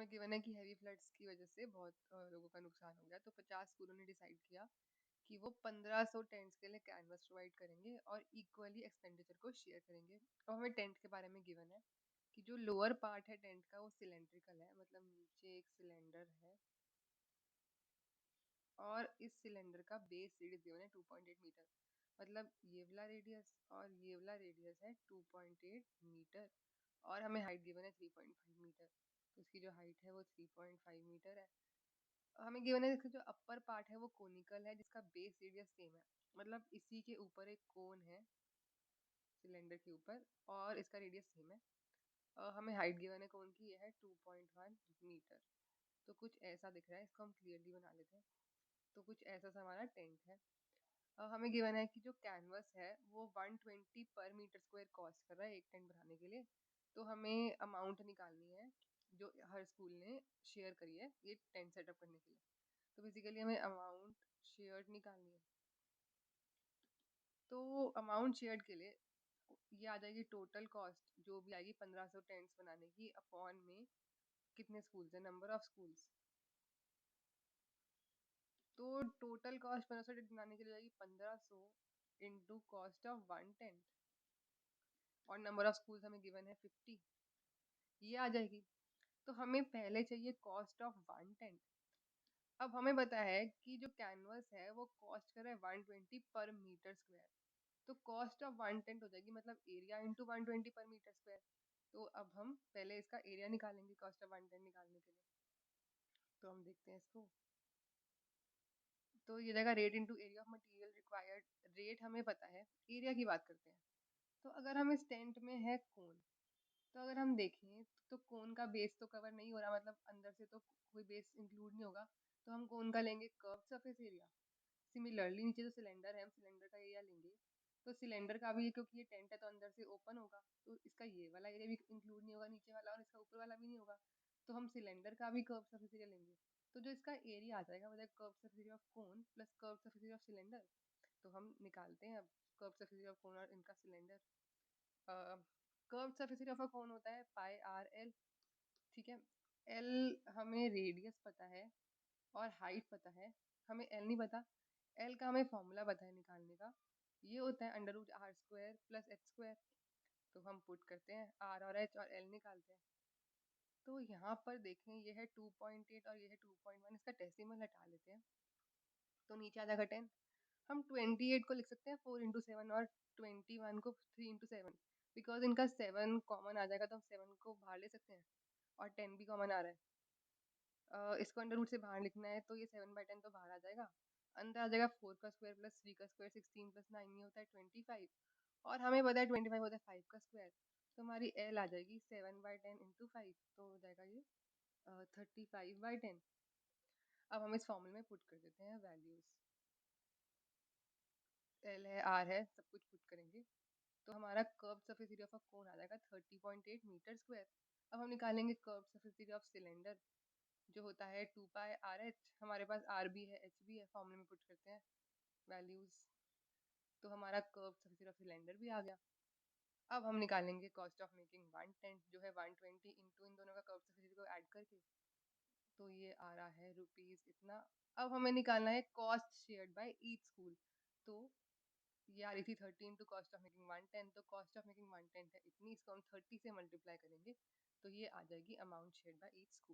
हमें गिवन है कि हैवी फ्लड्स की वजह से बहुत लोगों का नुकसान हो गया, तो 50 स्कूलों ने डिसाइड किया कि वो 1500 टेंट्स के लिए कैनवस प्रोवाइड करेंगे और इक्वली एक्सपेंडिचर को शेयर करेंगे। और हमें टेंट के बारे में गिवन है कि जो लोअर पार्ट है टेंट का वो सिलेंड्रिकल है, मतलब नीचे एक सिलेंडर है और इस सिलेंडर का बेस रेडियस गिवन है 2.8 मीटर। मतलब ये वाला रेडियस और ये वाला रेडियस है 2.8 मीटर और हमें हाइट गिवन है 3.5 मीटर। तो इसकी जो हाइट है वो 3.5 मीटर है। हमें गिवन है इसका जो अपर पार्ट है वो कोनिकल है जिसका बेस रेडियस सेम है, मतलब इसी के ऊपर एक कोन है सिलेंडर के ऊपर और इसका रेडियस सेम है। हमें हाइट गिवन है कोन की, ये है 2.1 मीटर। तो कुछ ऐसा दिख रहा है, इसको हम क्लियरली बना लेते हैं। तो कुछ ऐसा सा हमारा टेंट है। हमें गिवन है कि जो कैनवस है वो 120 पर मीटर स्क्वायर कॉस्ट कर रहा है एक टेंट बनाने के लिए। तो हमें अमाउंट निकालनी है जो हर स्कूल ने शेयर करी है ये टेंट सेटअप करने के लिए। तो बेसिकली हमें अमाउंट शेयर्ड निकालनी है। तो अमाउंट शेयर्ड के लिए ये आ जाएगी टोटल कॉस्ट जो भी आएगी 1500 टेंट्स बनाने की अपॉन में कितने स्कूल्स है, नंबर ऑफ स्कूल्स। तो टोटल कॉस्ट 1500 टेंट बनाने के लिए जाएगी 1500 इंटू कॉस्ट ऑफ 1 टेंट और नंबर ऑफ स्कूल्स हमें गिवन है 50, ये आ जाएगी। तो हमें पहले चाहिए कॉस्ट ऑफ 1 टेंट। अब हमें पता है कि जो कैनवस है वो कॉस्ट कर रहा है 120 पर मीटर स्क्वायर। तो कॉस्ट ऑफ 1 टेंट हो जाएगी मतलब एरिया इंटू 120 पर मीटर स्क्वायर। तो अब हम पहले इसका एरिया निकालेंगे कॉस्ट ऑफ 1 टेंट निकालने के लिए। तो हम देखते हैं इसको। तो ये जाएगा rate into area of material required. Rate हमें पता है, एरिया की बात करते हैं। तो अगर हम इस टेंट में है कोन, तो अगर हम देखें तो कोन का बेस तो कवर नहीं हो रहा, मतलब अंदर से तो कोई बेस इंक्लूड नहीं होगा। तो हम कोन का लेंगे कर्व सरफेस एरिया। सिमिलरली नीचे जो सिलेंडर है हम सिलेंडर का एरिया लेंगे। तो सिलेंडर का भी क्योंकि ये टेंट है तो अंदर से ओपन होगा, तो इसका ये वाला एरिया भी इंक्लूड नहीं होगा नीचे वाला और इसका ऊपर वाला भी नहीं होगा। तो हम सिलेंडर का भी कर्व सरफेस एरिया लेंगे। तो जो इसका एरिया आ जाएगा वो जाएगा curve surface area of cone plus curve surface area of cylinder. तो हम निकालते हैं अब curve surface area of cone और इनका cylinder. Curve surface area of a cone होता है पाई आर एल। ठीक है, एल हमें रेडियस पता है और हाइट पता है, हमें एल नहीं पता। एल का हमें फॉर्मूला पता है निकालने का, ये होता है under root R square plus H square. तो हम पुट करते हैं आर और एच और एल निकालते हैं। तो यहाँ पर देखें ये है 2.8 और ये है 2.1, इसका डेसिमल हटा लेते हैं तो नीचे आ जाएगा 10। हम 28 को लिख सकते हैं 4 into 7 और 21 को 3 into 7। बिकॉज इनका 7 कॉमन आ जाएगा तो हम 7 को बाहर ले सकते हैं और 10 भी कॉमन आ रहा है। इसको अंडर रूट से बाहर लिखना है तो ये 7/10 तो बाहर आ जाएगा। अंदर आ जाएगा 4 का स्क्वायर प्लस 3 का स्क्वायर 16 प्लस 9 ये होता है 25 और हमें पता है 25 होता है 5 का स्क्वायर। तो हमारी एल आ जाएगी 7/10 इंटू 5, तो हो जाएगा ये 35/10। अब हम इस फॉर्मूले में पुट कर देते हैं वैल्यूज। एल है आर है सब कुछ पुट करेंगे तो हमारा curve surface area of cone आ जाएगा 30.8 मीटर स्क्वायर। अब हम निकालेंगे curve surface area of cylinder जो होता है 2πRh। हमारे पास आर भी है एच भी है, फॉर्मूले में पुट करते हैं वैल्यूज। तो हमारा curve surface area of cylinder भी आ गया। अब हम निकालेंगे कॉस्ट ऑफ मेकिंग 1 टेंट जो है 120 इंटू इन दोनों का कर्व सरफेस एरिया को ऐड करके। तो ये आ रहा है रुपीज इतना। अब हमें निकालना है cost shared by each school. तो ये आ रही थी 30 into cost of making 1 tent. तो कॉस्ट ऑफ मेकिंग 1 टेंट है इतनी, इसको हम 30 से मल्टीप्लाई करेंगे तो ये आ जाएगी amount shared by each school.